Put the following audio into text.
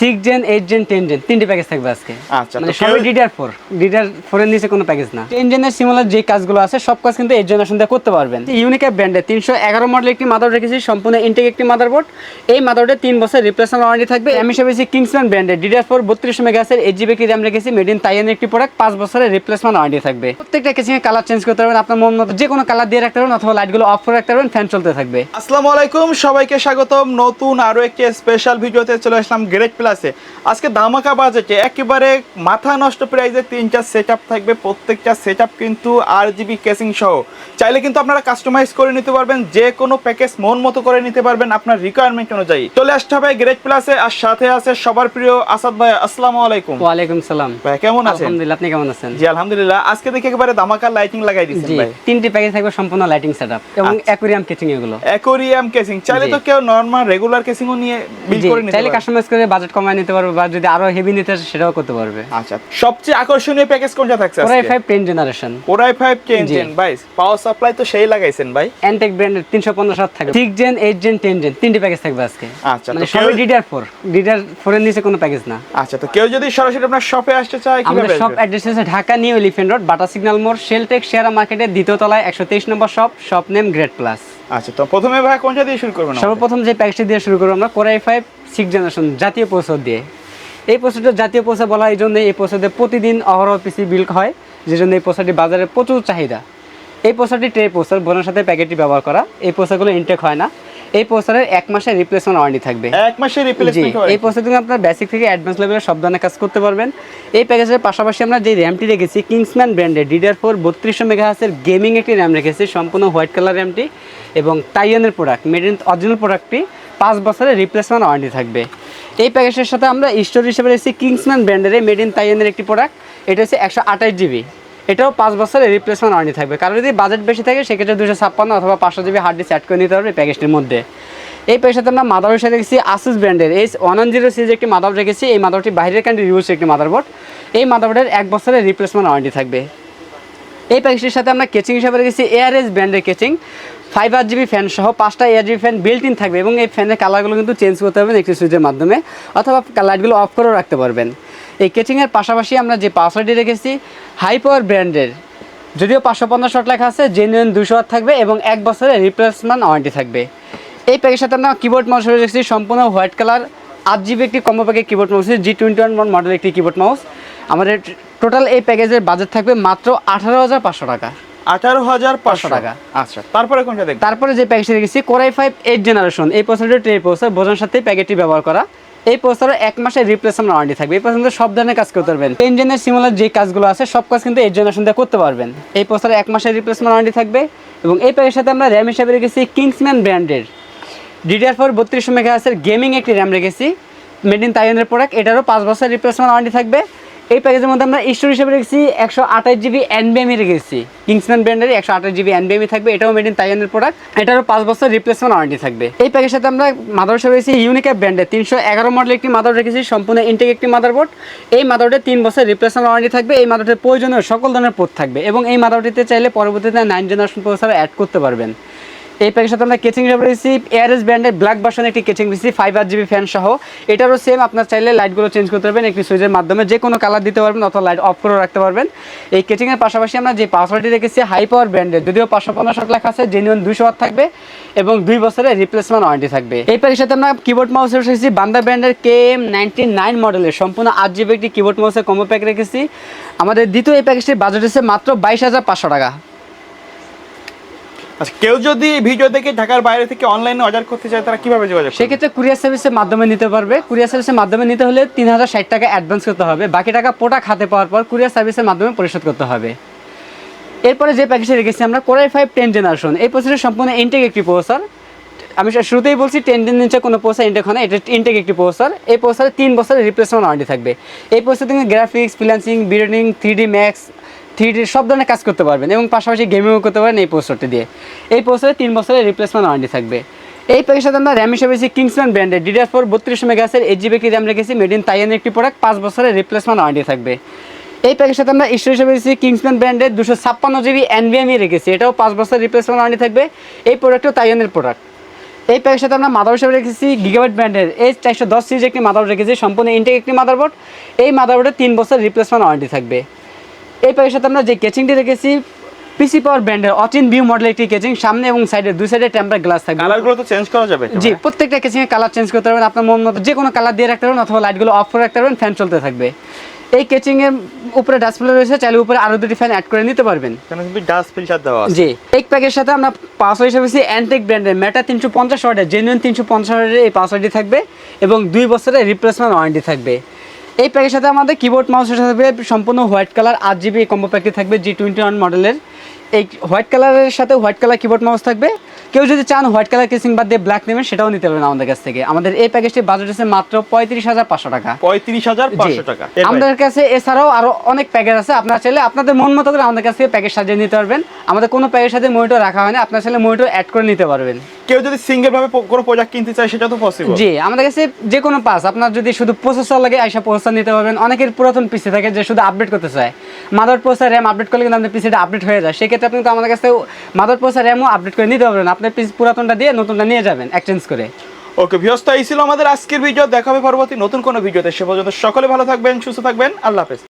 6 gen 8 gen 10 gen তিনটি package থাকবে আজকে। আচ্ছা, মানে সবই DDR4 এর নিচে কোনো প্যাকেজ না। 10 জেনের সিমিলার যে কাজগুলো আছে সব কাজ কিন্তু 8 জেনারেশন দিয়ে করতে পারবেন। ইউনিক ব্র্যান্ডের 311 মডেলের একটি মাদারবোর্ড রেখেছি, সম্পূর্ণ ইনটেক একটি মাদারবোর্ড। এই মাদারবোর্ডে 3 বছর রিপ্লেসমেন্ট ওয়ারেন্টি থাকবে। আমি সেবেছি কিংসম্যান ব্র্যান্ডের DDR4 32 মেগাহার্জের 8GB কি RAM রেখেছি, মেড ইন তাইওয়ানের একটি প্রোডাক্ট, 5 বছরের রিপ্লেসমেন্ট ওয়ারেন্টি থাকবে। প্রত্যেকটা কেসিং এর কালার চেঞ্জ করতে পারবেন, আপনার মন মতো যে কোনো কালার দিয়ে রাখতে পারবেন অথবা লাইটগুলো অফ করে রাখতে পারবেন, ফ্যান চলতে থাকবে। আসসালামু আলাইকুম, সবাইকে স্বাগতম নতুন আরো একটি স্পেশাল ভিডিওতে চলে আসলাম গ্রেট প্লাসে। আজকে ধামাকা বাজেটে একেবারে মাথা নষ্ট প্রাইসে 3টা সেটআপ থাকবে। প্রত্যেকটা সেটআপ কিন্তু RGB কেসিং সহ। চাইলে কিন্তু আপনারা কাস্টমাইজ করে নিতে পারবেন, যে কোনো প্যাকেজ মন মতো করে নিতে পারবেন আপনার রিকোয়ারমেন্ট অনুযায়ী। চলে আসতে হবে গ্রেট প্লাসে। আর সাথে আছে সবার প্রিয় আসাদ ভাই। আসসালামু আলাইকুম। ওয়া আলাইকুম সালাম ভাই, কেমন আছেন? আলহামদুলিল্লাহ, আপনি কেমন আছেন? জি আলহামদুলিল্লাহ। আজকে দেখি একেবারে ধামাকা লাইটিং লাগাই দিয়েছেন ভাই। তিনটি প্যাকেজ থাকবে, সম্পূর্ণ লাইটিং সেটআপ এবং অ্যাকোয়ারিয়াম কেসিং। এগুলো অ্যাকোয়ারিয়াম কেসিং চাইলে তো কেউ নরমাল রেগুলার কেসিংও নিয়ে বিল্ড করে নিতে পারবে, চাইলে কাস্টমাইজ করে বাজেট কমায় নিতে পারবে, বা যদি আরো হেভি নিতে চায় সেটাও করতে পারবে। আচ্ছা, সবচেয়ে আকর্ষণীয় প্যাকেজ কোনটা থাকছে আজকে? Core i5 10 generation. Core i5 10 gen ভাই, পাওয়ার সাপ্লাই তো সেই লাগাইছেন ভাই। এনটেক ব্র্যান্ডের 350 থাকবে, 6 জেন 8 জেন 10 জেন তিনটি প্যাকেজ থাকবে আজকে। আচ্ছা, মানে সবই DDR4 এর নিচে কোনো প্যাকেজ না। আচ্ছা, তো কেউ যদি সরাসরি আপনার শপে আসতে চায় কিভাবে আমাদের আসবে? শপ অ্যাড্রেস আছে ঢাকা নিউ এলিফ্যান্ট রোড, বাটা সিগন্যাল মোড়, শেলটেক শেয়ার মার্কেটের দ্বিতীয় তলায় 123 নম্বর শপ নেম গ্রেট প্লাস। আচ্ছা, তো প্রথমে ভাই কোনটা দিয়ে শুরু করবেন? সর্বপ্রথম যে প্যাকেজটি দিয়ে শুরু করব আমরা Core i5 6 জেনারেশন জাতীয় প্রসেসর দিয়ে। এই প্রসেসরটা জাতীয় প্রসেসর বলা হয় এই জন্য, এই প্রসেসরে প্রতিদিন অহরহ পিসি বিল্ড হয়, যে জন্য এই প্রসেসরটি বাজারে প্রচুর চাহিদা। এই প্রসেসরটি ট্রে প্রসেসর, বোনের সাথে প্যাকেটটি ব্যবহার করা। এই প্রসেসরগুলো ইনটেক হয় না। এই প্রসেসরের 1 মাসের রিপ্লেসমেন্ট ওয়ারেন্টি থাকবে। 1 মাসের রিপ্লেসমেন্ট হয়। এই প্রসেসরে আপনারা বেসিক থেকে অ্যাডভান্স লেভেলের সব ধরনের কাজ করতে পারবেন। এই প্যাকেজের পাশাপাশি আমরা যে র্যামটি রেখেছি কিংসম্যান ব্র্যান্ডের DDR4 3200 মেগাহার্জের গেমিং একটি র্যাম রেখেছি, সম্পূর্ণ হোয়াইট কালার র্যামটি এবং তাইওয়ানের প্রোডাক্ট, মেড ইন অরিজিনাল প্রোডাক্টটি, 5 বছরের রিপ্লেসমেন্ট ওয়ারেন্টি থাকবে। এই প্যাকেজের সাথে আমরা স্টোরেজ হিসেবে রেখেছি কিংসম্যান ব্র্যান্ডের মেড ইন তাইওয়ানের একটি প্রোডাক্ট, এটা হচ্ছে 128GB। এটাও 5 বছরের রিপ্লেসমেন্ট ওয়ারেন্টি থাকবে। কারণ যদি বাজেট বেশি থাকে সেক্ষেত্রে 256 অথবা 500GB হার্ড ডিস্ক অ্যাড করে নিতে পারবে প্যাকেজটির মধ্যে। এই প্যাকেজের সাথে আমরা মাদারবোর্ড হিসেবে রেখেছি আসুস ব্র্যান্ডের H110 সিরিজের একটি মাদারবোর্ড রেখেছি। এই মাদারবোর্ডটি বাইরের কান্ট্রি ইউজ একটি মাদারবোর্ড। এই মাদারবোর্ডের 1 বছরের রিপ্লেসমেন্ট ওয়ারেন্টি থাকবে। এই প্যাকেজটির সাথে আমরা কেচিং হিসেবে রেখেছি ARS ব্র্যান্ডের কেচিং, 5RGB ফ্যান সহ 5টা ARGB ফ্যান বিল্ট ইন থাকবে এবং এই ফ্যানের কালারগুলো কিন্তু চেঞ্জ করতে পারবেন একটি সুইচের মাধ্যমে, অথবা লাইটগুলো অফ করেও রাখতে পারবেন। এই কেচিংয়ের পাশাপাশি আমরা যে পাওয়ারটি রেখেছি হাই পাওয়ার ব্র্যান্ডের, যদিও 550 ওয়াট লেখা আছে, জেনুইন 200 ওয়াট থাকবে এবং 1 বছরের রিপ্লেসমেন্ট ওয়ারেন্টি থাকবে। এই প্যাকেজের সাথে আমরা কিবোর্ড মাউস রেখেছি, সম্পূর্ণ হোয়াইট কালার 8GB একটি কম্বো প্যাকের কিবোর্ড মাউস, G21 মডেল একটি কিবোর্ড মাউস। আমাদের টোটাল এই প্যাকেজের বাজেট থাকবে মাত্র 18,500 টাকা। 18,500 টাকা। আচ্ছা, তারপরে কোনটা দেখব? তারপরে যে প্যাকেজটি রেখেছি Core i5 8 জেনারেশন। এই প্রসেসরটি ট্রে প্রসেসর, বোঝার সাথে প্যাকেটটি ব্যবহার করা। এই প্রসেসরে 1 মাসের রিপ্লেসমেন্ট ওয়ারেন্টি থাকবে। এই প্রসেসরে সব ধরনের কাজ করতে পারবেন। 10 জেনের সিমিলার যে কাজগুলো আছে সব কাজ কিন্তু 8 জেনারেশন দিয়ে করতে পারবেন। এই প্রসেসরে 1 মাসের রিপ্লেসমেন্ট ওয়ারেন্টি থাকবে। এবং এই প্যাকেজের সাথে আমরা র্যাম হিসেবে রেখেছি কিংসম্যান ব্র্যান্ডের DDR4 3200 মেগাহার্জের গেমিং একটি র্যাম রেখেছি, মেড ইন তাইওয়ানের প্রোডাক্ট, এটারও 5 বছর রিপ্লেসমেন্ট ওয়ারেন্টি থাকবে। এই প্যাকেজের মধ্যে আমরা স্টোরেজ হিসেবে রেখেছি 128GB NVMe রেখেছি, কিংসম্যান ব্র্যান্ডের 128GB NVMe থাকবে, এটাও মেড ইন তাইওয়ানের প্রোডাক্ট, এটারও 5 বছর রিপ্লেসমেন্ট ওয়ারেন্টি থাকবে। এই প্যাকেজের সাথে আমরা মাদারবোর্ড হিসেবে রেখেছি ইউনিক ব্র্যান্ডের 311 মডেলের একটি মাদারবোর্ড রেখেছি, সম্পূর্ণ ইনটেক একটি মাদারবোর্ড। এই মাদারবোর্ডে 3 বছর রিপ্লেসমেন্ট ওয়ারেন্টি থাকবে। এই মাদারবোর্ডের প্রয়োজনীয় সকল ধরনের পোর্ট থাকবে এবং এই মাদারবোর্ডটিতে চাইলে পরবর্তীতে 9 জেনারেশন প্রসেসর অ্যাড করতে পারবেন। এই প্যাকেজের সাথে আমরা কেচিং হিসেবে রেখেছি ARS ব্র্যান্ডের ব্ল্যাক ভার্সন একটি কেচিং রেখেছি, 5RGB ফ্যান সহ। এটারও সেম, আপনার চাইলে লাইটগুলো চেঞ্জ করতে পারবেন একটি সুইচের মাধ্যমে, যে কোনো কালার দিতে পারবেন অথবা লাইট অফ করে রাখতে পারবেন। এই কেচিংয়ের পাশাপাশি আমরা যে পাওয়ারটি রেখেছি হাই পাওয়ার ব্র্যান্ডের, যদিও 550 ওয়াট লেখা আছে, জেনুইন 200 ওয়াট থাকবে এবং 2 বছরের রিপ্লেসমেন্ট ওয়ারেন্টি থাকবে। এই প্যাকেজের সাথে আমরা কিবোর্ড মাউস রেখেছি বান্দা ব্র্যান্ডের KM99 মডেলের, সম্পূর্ণ 8GB একটি কিবোর্ড মাউসের কম্বো প্যাক রেখেছি। আমাদের দ্বিতীয় এই প্যাকেজটির বাজেট হচ্ছে মাত্র 22,500 টাকা। আচ্ছা, কেউ যদি ভিডিও দেখে ঢাকার বাইরে থেকে অনলাইনে অর্ডার করতে চায় তারা কিভাবে যোগাযোগ করবে? সেক্ষেত্রে কুরিয়ার সার্ভিসের মাধ্যমে নিতে পারবে। কুরিয়ার সার্ভিসের মাধ্যমে নিতে হলে 3060 টাকা অ্যাডভান্স করতে হবে, বাকি টাকা প্রোডাক্ট হাতে পাওয়ার পর কুরিয়ার সার্ভিসের মাধ্যমে পরিশোধ করতে হবে। এরপরে যে প্যাকেজে রেখেছি আমরা Core i5 10 জেনারেশন। এই প্রসেসর সম্পূর্ণ ইনটেক একটি প্রসেসর। আমি শুরুতেই বলছি 10 জেন নিচে কোনো প্রসেসর ইনটেক হয় না, এটা ইনটেক একটি প্রসেসর। এই প্রসেসরে 3 বছরের রিপ্লেসমেন্ট ওয়ারেন্টি থাকবে। এই প্রসেসর থেকে graphics, freelancing, building, 3D Max, 3D সব ধরনের কাজ করতে পারবেন এবং পাশাপাশি গেমিংও করতে পারবেন এই প্রসেসরটি দিয়ে। এই প্রসেসরে 3 বছরের রিপ্লেসমেন্ট ওয়ারেন্টি থাকবে। এই প্যাকেজের সাথে আমরা র্যাম হিসেবে কিংসম্যান ব্র্যান্ডের DDR4 3200 মেগাহার্জের 8GB কি র্যাম রেখেছি, মেড ইন তাইওয়ানের একটি প্রোডাক্ট, 5 বছরের রিপ্লেসমেন্ট ওয়ারেন্টি থাকবে। এই প্যাকেজের সাথে আমরা স্টোরেজ হিসেবে রেখেছি কিংসম্যান ব্র্যান্ডের 256GB NVMe রেখেছি, এটাও 5 বছর রিপ্লেসমেন্ট ওয়ারেন্টি থাকবে। এই প্রোডাক্টও তাইওয়ানের প্রোডাক্ট। এই প্যাকের সাথে আমরা মাদারবোর্ড হিসেবে রেখেছি গিগাবাইট ব্র্যান্ডের H410 সিরিজ একটি মাদারবোর্ড রেখেছি, সম্পূর্ণ ইনটেক একটি মাদারবোর্ড। এই মাদারবোর্ডে 3 বছর রিপ্লেসমেন্ট ওয়ারেন্টি থাকবে। এই প্যাকের সাথে আমরা যে কেচিংটি রেখেছি পিসি পাওয়ার ব্র্যান্ডের অচিন ভিউ মডেল একটি কেচিং, সামনে এবং সাইডে দুই সাইডে টেম্পার গ্লাস থাকবে। কালারগুলো তো চেঞ্জ করা যাবে? জি, প্রত্যেকটা কেচিং এর কালার চেঞ্জ করতে পারবেন, আপনার মন মতো যে কোনো কালার দিয়ে রাখতে পারবেন অথবা লাইটগুলো অফ করে রাখতে পারবেন, ফ্যান চলতে থাকবে। এই কেচিং এর উপরে ডিসপ্লে রয়েছে, চাইলে উপরে আরো দুটি ফ্যান অ্যাড করে নিতে পারবেন। এখানে কিন্তু ডাস্ট ফিল্টার দেওয়া আছে। জি, এই প্যাকের সাথে আমরা পাসওয়ার্ড হিসেবে অ্যান্টেক ব্র্যান্ডের মেটা 350 ওয়াটের জেনুইন 350 ওয়াটের এই পাসওয়ার্ডটি থাকবে এবং 2 বছরের রিপ্লেসমেন্ট ওয়ারেন্টি থাকবে। এই প্যাকের সাথে আমাদের কিবোর্ড মাউসের সাথে সম্পূর্ণ হোয়াইট কালার 8GB কম্বো প্যাকটি থাকবে G21 মডেলের। এই হোয়াইট কালারের সাথে হোয়াইট কালার কিবোর্ড মাউস থাকবে। কেউ যদি চান হোয়াইট কালার কেসিং বাদ দিয়ে ব্ল্যাক নেবেন সেটাও নিতে পারবেন আমাদের কাছ থেকে। আমাদের এই প্যাকেজটির বাজেট আছে মাত্র 35,500 টাকা। 35,500 টাকা। আমাদের কাছে এছাড়াও আরো অনেক প্যাকেজ আছে, আপনারা চাইলে আপনাদের মন মতো করে আমাদের কাছ থেকে প্যাকেজ সাজিয়ে নিতে পারবেন। আমাদের কোনো প্যাকের সাথে মনিটর রাখা হয় না, আপনারা চাইলে মনিটর অ্যাড করে নিতে পারবেন। কেউ যদি সিঙ্গেল ভাবে কোনো প্রোডাক্ট কিনতে চায় সেটা তো পসিবল। জি, আমাদের কাছে যে কোনো পাস, আপনার যদি শুধু প্রসেসর লাগে আইসা প্রসেসর নিতে পারবেন। অনেকের পুরাতন পিসি থাকে যে শুধু আপডেট করতে চায়, মাদার প্রসেসর র্যাম আপডেট করলে কিন্তু আপনার পিসিটা আপডেট হয়ে যায়, সেক্ষেত্রে আপনি কিন্তু আমাদের কাছে মাদার প্রসেসর র্যামও আপডেট করে নিতে পারবেন। আপনার পিসি পুরাতনটা দিয়ে নতুনটা নিয়ে যাবেন এক্সচেঞ্জ করে। ওকে ভিউয়ার্স, তো এই ছিল আমাদের আজকের ভিডিও। দেখা হবে পরবর্তী নতুন কোনো ভিডিওতে। সে পর্যন্ত সকলে ভালো থাকবেন, সুস্থ থাকবেন। আল্লাহ হাফেজ।